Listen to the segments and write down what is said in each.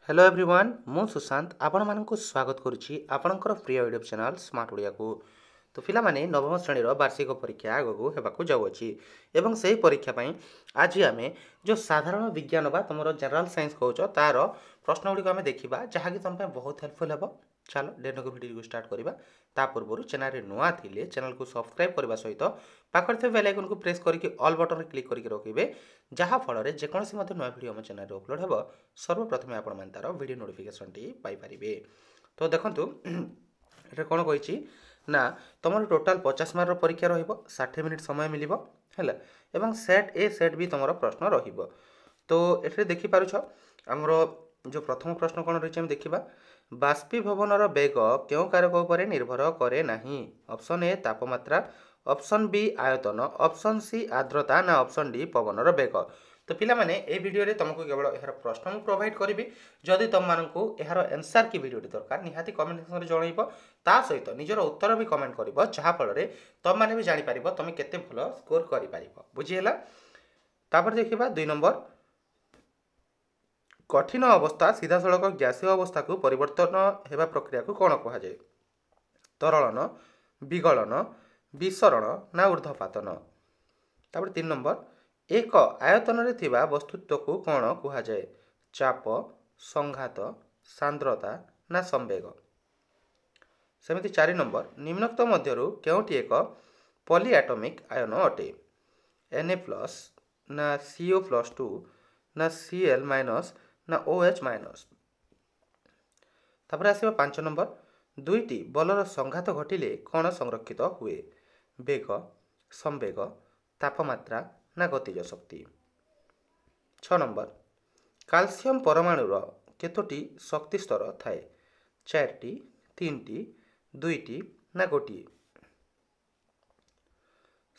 Hello everyone मु सुशांत आपण मानक स्वागत करुच्ची आपणकर प्रिय यूट्यूब चैनल स्मार्ट ओडिया को। तो पिला माने नवम श्रेणी वार्षिक परीक्षा आगक हेबाकू जाउअछि एवं सही परीक्षा पई आज आमे जो साधारण विज्ञान बा तुमरो जनरल साइंस कहउछ तार प्रश्न गुडी आमे देखिबा जहा कि तुम पे बहुत हेल्पफुल हेबो। चलो डेनो को वीडियो को स्टार्ट करबा। ता पूर्व चैनल रे नुआ थिले चैनल को सब्सक्राइब करबा सहित पाखर थे बेल आइकन को प्रेस करके ऑल बटन रे क्लिक करके रखिबे जहा फल रे जे कोनोसी मध्ये नुआ वीडियो हम चैनल रे अपलोड हेबो सर्वप्रथमे आपण मान तार वीडियो नोटिफिकेशन टी पाई परिबे। तो देखंतु एटा कोन कहिछि ना तुम टोटाल 50 मार्क परीक्षा रहिबो 60 मिनिट समय मिलिबो हैला एवं सेट ए सेट बी तुम प्रश्न रहिबो। तो एठरे देखि पारुछ हमरो जो प्रथम प्रश्न कोन रहिछि हम देखिबा बाष्पीभवनर बेग केउ कारक उपरे निर्भर करे नाही। ऑप्शन ए तापमात्रा, ऑप्शन बी आयतन, ऑप्शन सी आर्द्रता ना ऑप्शन डी पवनर बेग। तो पिला माने ए वीडियो रे तुमको केवल एहर प्रश्न मु प्रोवाइड करिवि। जदि तुम मानकु एहर आंसर की वीडियो दरकार निहाती कमेंट सेक्शन रे जणाइबो ता सहित निजर उत्तर भी कमेंट करिवो जहा फल रे तुम माने भी जानि परिबो तुम केते भलो स्कोर करि परिबो। बुझि हैला। तापर देखिबा 2 नंबर कठिन अवस्था सीधा सड़क गैसीय अवस्था को परिवर्तन हेबा प्रक्रिया को कौन कहा जाए? तरलन, विगलन, विसरण ना ऊर्ध्वपातन। तापर 3 नंबर एक आयतन रे थिबा वस्तुत्व को कौन कहा जाए? चाप, संघात, सांद्रता ना संवेग। सेमिति 4 नंबर निम्नोक्त मध्यरु केउटी एक पॉलीएटॉमिक आयन अटे? Na+ ना CO+2 ना Cl- ना OH-। तापर आसीबा 5 नंबर दुईटी बलर संघात घटिले कौन संरक्षित हुए? बेग, संवेग, तापमात्रा ना गतिज शक्ति। 6 नंबर कैल्शियम परमाणुर केतोटी शक्ति स्तर थाए? 4टी, 3टी, 2टी ना गोटिए।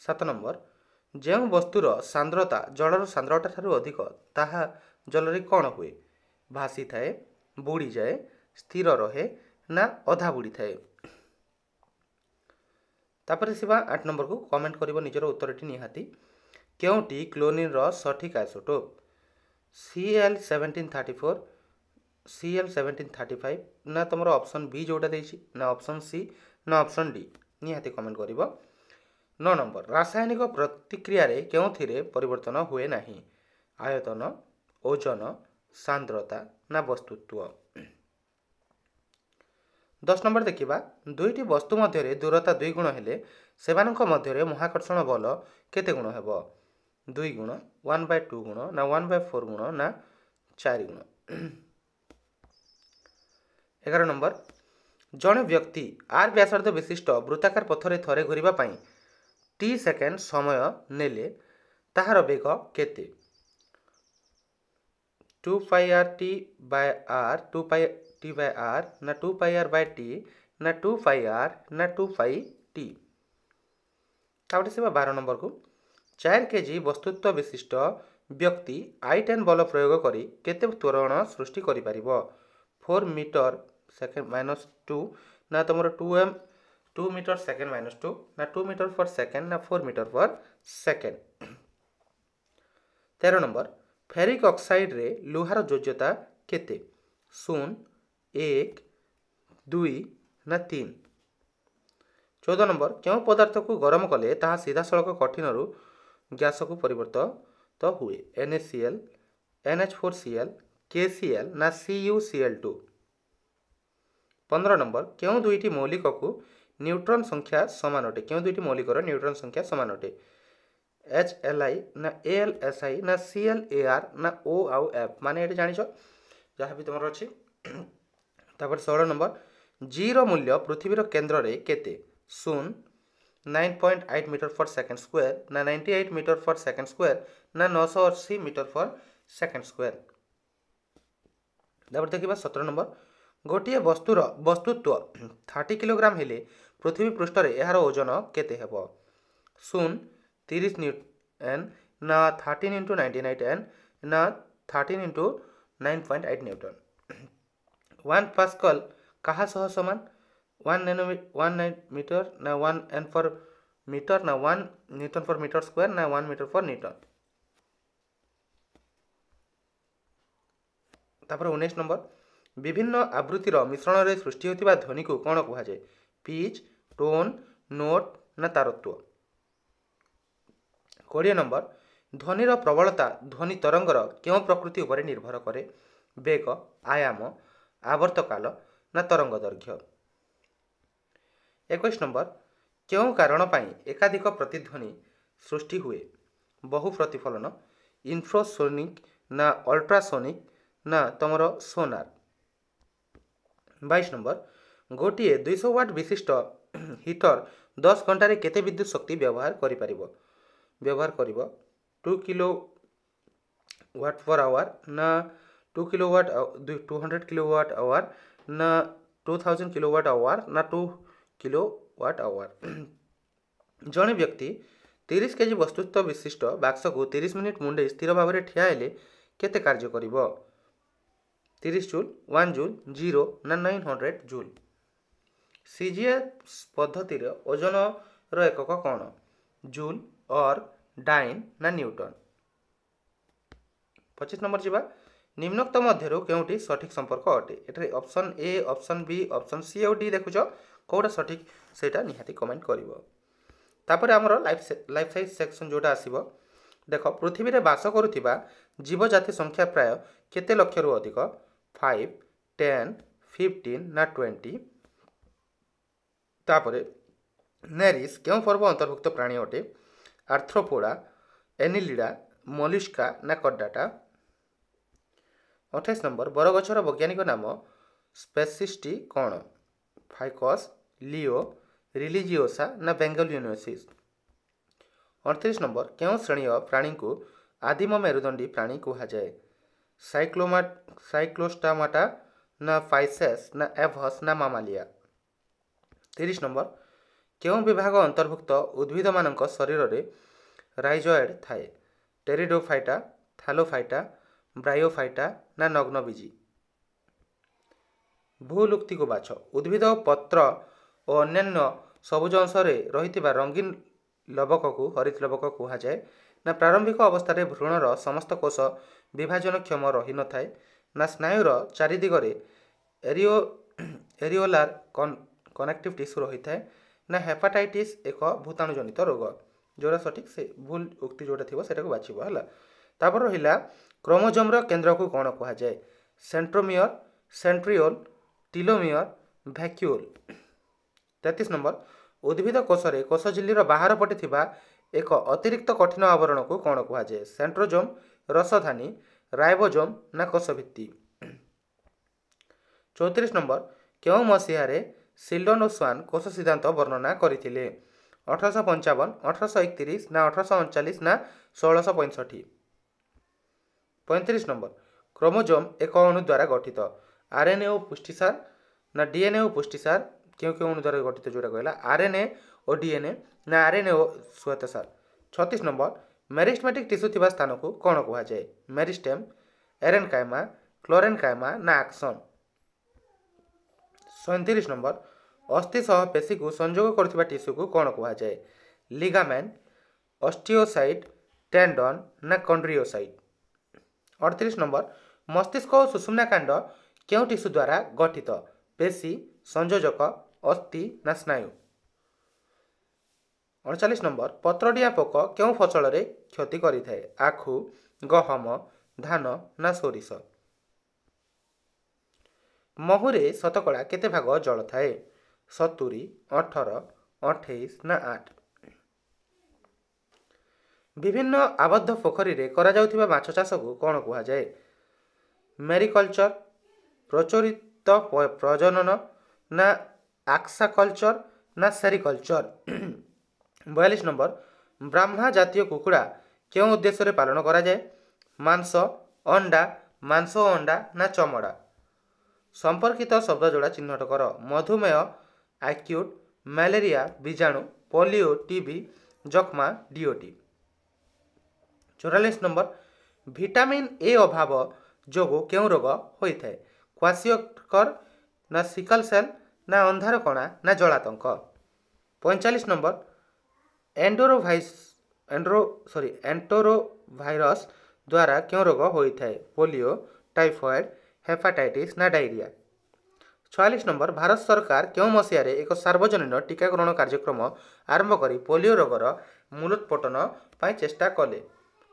7 नंबर जो वस्तुर सांद्रता जलर सांद्रता ठारू अधिक ताहा जल रे कौन हुए? भासी थाए, बुड़ी जाए, स्थिर रहे ना अधा बुड़ी थाए। तापर सिबा 8 नंबर को कमेंट करिवो निजर उत्तरटी निहाती केउटी क्लोरीन रो सठिक आइसोटोप? Cl1734, Cl1735 ना तुमरो ऑप्शन बी जोटा देछि ना ऑप्शन सी ना ऑप्शन डी निहाती कमेंट करिवो। 9 नंबर रासायनिक प्रतिक्रिया रे केउथिरे परिवर्तन हुए नाही? आयतन, ओजन, सांद्रता ना वस्तुत्व। 10 नंबर देखिबा दुईटी वस्तु मध्यरे दूरता 2 गुण हेले सेवानक मध्यरे महाकर्षण बल केते गुण हेबो? 2 गुण, 1/2 गुण ना 1/4 गुण ना 4 गुण। 11 नंबर जणे व्यक्ति आर व्यासार्ध विशिष्ट वृत्ताकार पथरे थरे घुरिबा पई टी सेकेंड समय नेले ताहार बेग केते? 2πrt/r, 2πt/r ना 2πr/t ना 2πr ना 2πt। तापरे से 12 नंबर को 4 केजी वस्तुत्व विशिष्ट व्यक्ति I10 बल प्रयोग करी केते त्वरण सृष्टि करि परिबो? 4 मीटर सेकेंड -2 ना तुमरो 2 मीटर सेकेंड -2 ना 2 मीटर पर सेकेंड ना 4 मीटर पर सेकेंड। 13 नंबर फेरिक ऑक्साइड रे लुहार योज्यता केते? 0, 1, 2 ना 3। 14 नंबर क्यों पदार्थ को गरम कले ताहा सीधा सड़क कठिन रु गैस को परिवर्तित हुए? NaCl, NH4Cl, KCl ना CuCl2। 15 नंबर क्यों दुईटी मौलिक को न्यूट्रॉन संख्या समान अटे? क्यों दुईटी मौलिक न्यूट्रॉन संख्या समान अटे? HLi ना AlSi ना ClAr ना O आउ F माने एटे जानिछो जहाँ भी तुमर अछि। तापर 16 नंबर G रो मूल्य पृथ्वीर केंद्र रे केते? 0, 9.8 मीटर पर सेकेंड स्क्वायर ना 98 मीटर पर सेकेंड स्क्वायर ना 980 मीटर पर सेकेंड स्क्वायर। तापर देखिबा 17 नंबर गोटिए वस्तुर वस्तुत्व 30 किलोग्राम हेले पृथ्वी पृष्ठ रे एहार ओजन केते हेबो? 0, 30 न्यूटन ना 13 * 99 n ना 13 * 9.8 न्यूटन। 1 पास्कल कहा सह समान? 1 मीटर ना 1 n पर मीटर ना 1 न्यूटन पर मीटर स्क्वायर ना 1 मीटर पर न्यूटन। तापर 19 नंबर विभिन्न आवृत्तिर मिश्रण सृष्टि होता ध्वनि को कौन कहुए पिच टोन नोट ना तारत्व 20 नंबर ध्वनिर प्रबलता ध्वनि तरंगर क्यों प्रकृति उपर निर्भर करे बेग आयाम आवर्तकाल ना तरंग दैर्घ्य 21 नंबर क्यों कारण एकाधिक प्रतिध्वनि सृष्टि हुए बहु प्रतिफलन इन्फ्रासोनिक ना अल्ट्रासोनिक ना तुमर सोनार 22 नंबर गोटे 200 वाट विशिष्ट हिटर 10 घंटे केते विद्युत शक्ति व्यवहार करिवो 2 किलो वाट पर आवर ना 2 किलोवाट 200 किलोवाट आवर ना 2000 किलोवाट आवर ना 2 किलोवाट आवर जड़े व्यक्ति 30 केजी वस्तुत्व विशिष्ट बाक्स को 30 मिनिट मुंडे स्थिर भाव में ठिया हेले केते कार्य करिवो 30 जूल 1 जूल 0 ना 900 जूल सीजीएस पद्धति ओजन एकक कौन जूल और डाइन ना न्यूटन 25 नंबर जीवा निम्नोक्त मध्य केउटी सठिक संपर्क अटे एटे option A option B option C और डी देखुच कौटा सठिक सेटा निहाती कमेंट करिवो तापर हमर लाइफ साइज सेक्शन जोटा आसीबो देख पृथ्वी रे बास करुथिबा जीवजाति संख्या प्राय केते लक्ष रु अधिक 5 10 15 ना 20 तापर नेरिस क्यों पर्व अंतर्भुक्त प्राणी अटे आर्थ्रोपोडा एनिलिडा मोलस्का ना कड्डाटा 28 नंबर बरगछर वैज्ञानिक नाम स्पेसिस्टी कौन फाइकस लिओ रिलीजियोसा ना बेंगलियोसिस 38 नंबर क्यों श्रेणीय प्राणी को आदिम मेरुदंडी प्राणी कहुए साइक्लोस्टामाटा ना फाइसेस ना एभस ना मामालिया 30 नंबर क्यों विभाग अंतर्भुक्त उद्भिद मानक शरीर रे राइजोइड थाए टेरिडोफाइटा थालोफाइटा ब्रायोफाइटा ना नग्नबीजी भूलुक्ति को बाछ उद्भिद पत्र और अन्यान्य सबुज अंश रही रंगीन लबक को हरित लबक कहुए ना प्रारंभिक अवस्था भ्रूणर समस्त कोष विभाजन क्षम रही न थाए ना स्नायुर चारिदिगरे एरियोलार कनेक्टिव टिश्यू रही थाए ना हेपाटाइटिस एक भूताणुजनित रोग जोड़ा सठिक से भूल उक्ति जोटा थी से बाछब है तापर रहा क्रोमोजोम केन्द्र को कौन कहुए सेंट्रोमियर सेंट्रियोल टीलोमियर भैक्यूल 33 नंबर उद्भिद कोषरे कोष झिल्लीर बाहर पटे थिबा एक अतिरिक्त कठिन आवरण को कौन कहुए सेंट्रोजोम रसधानी राइबोजोम ना कोषभित्ति 34 नंबर क्यों मसीहारे सिल्डन और स्वान कोष सिद्धांत वर्णना करथिले 1855 1831 ना 1839 ना 1665 35 नंबर क्रोमोजोम एक अणु द्वारा गठित आरएनए और पुष्टिसार ना डीएनए और पुष्टिसार क्यों क्यों अणु द्वारा गठित जोड़ा कहला आरएनए और डीएनए ना आरएनए और श्वेतसार 36 नंबर मेरिस्टेमेटिक टिश्यू थिबा स्थान को कौन कहुए मेरिस्टेम एरेनकाइमा क्लोरेनकाइमा ना एक्सन 37 नंबर अस्थि सह पेशी को संयोग करथिबा टिश्यू को कौन कहुए लिगामेंट ऑस्टियोसाइट टेंडन ना कंड्रियोसाइट 38 नंबर मस्तिष्क और सुषुम्ना कांड क्यों टिश्यू द्वारा गठित पेशी संयोजक अस्थि ना स्नायु 38 नंबर पत्रडिया पोक क्यों फसल रे क्षति करि थाए आखु गहम धान ना सोरिष महुरे शतकड़ा केते भाग जल थाए 70 18 28 ना 8 विभिन्न आबद्ध पोखरी रे करा जाउथिबा माछ चाष को कौन कहुए मेरिकल्चर प्रचोरित प्रजनन ना आक्साकल्चर ना सेरिकल्चर 42 नंबर ब्राह्मा जातीय कुकुड़ा क्यों उद्देश्य पालन करा जाए मांस अंडा ना चमड़ा संपर्कित शब्द जोड़ा चिन्हट कर मधुमेह एक्यूट मलेरिया बीजाणु पोलियो टीबी जक्मा डीओटी 44 नंबर विटामिन ए अभाव जोगु क्यों रोग होता है क्वासियोकर ना सिकल सेल ना अंधार कणा ना जलातंक 45 नंबर एंटरोवायरस द्वारा क्यों रोग होता है पोलियो टाइफॉइड हेपाटाइटिस ना डायरिया। 46 नंबर भारत सरकार क्यों मसीह एक सार्वजनीन टीकाकरण कार्यक्रम आरंभ कर पोलियो रोगर मूलोत्पाटन चेष्टा कले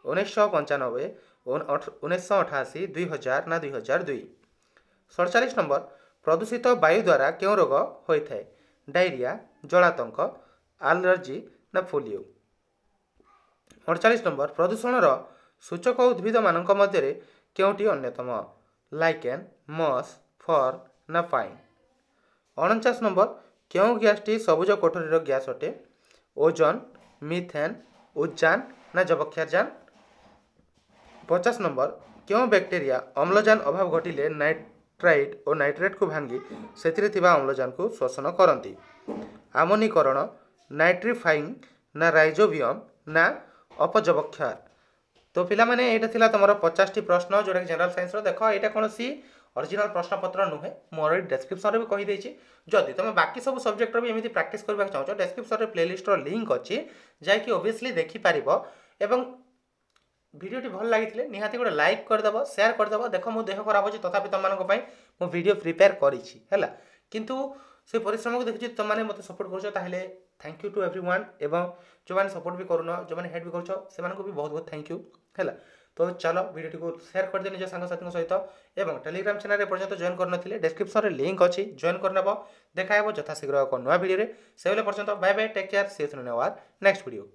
1995 1988 2000 ना 2002। 47 नंबर प्रदूषित वायु द्वारा क्यों रोग होता है डायरिया जलातंक एलर्जी ना पोलियो। 48 नंबर प्रदूषणर सूचक उद्भिद मानक मध्य क्योंटी अन्यतम लाइकेन मस फर ना पाइन। 49 नंबर क्यों गैसटी सबुज कोठरी गैस अटे ओजोन मिथेन उद्जान ना जबक्षारजान। 50 नंबर क्यों बैक्टेरिया अम्लजान अभाव घटिले नाइट्राइड और नाइट्रेट को भांगी से अम्लजान को शोषण करती आमनीकरण नाइट्रिफाइंग ना राइजोबियम ना अपजबक्षार। तो पिला माने एटा थिला तमरो 50 टी प्रश्न जोटा कि जनरल साइंस रो देखो एटा कोनोसी ओरिजिनल प्रश्न पत्र नुहे मोर डिस्क्रिप्शन रे भी कहि देछि जदि तुम बाकी सब सब्जेक्ट रो भी एमिति प्रैक्टिस करबा चाहछो डिस्क्रिप्शन रे प्लेलिस्ट रो लिंक अछि जाय कि ऑब्वियसली देखि पारिबो एवं भिडियोटी भल लागिथिले निहाती गोटे लाइक कर दबो शेयर कर दबो देखो मो देह खराब अछि तथापि तुम मानको पई मो वीडियो प्रिपेयर करिछि हैला किंतु से परिश्रम को देखि तुम माने मते सपोर्ट करछो ताहले थैंक यू टू एवरीवन एवं जो माने सपोर्ट भी करूनो जो माने हेड भी करछो से मानको भी बहुत बहुत थैंक यू हैला। तो चलो वीडियो को शेयर कर दे निज सांग साथी सहित एवं टेलीग्राम चैनल रे पर्यंत जॉइन कर नथिले डिस्क्रिप्शन रे लिंक अछि जॉइन कर नबो देखा हेबो यथा शीघ्र एक नया वीडियो रे से पर्यंत bye bye take care see you in our next video.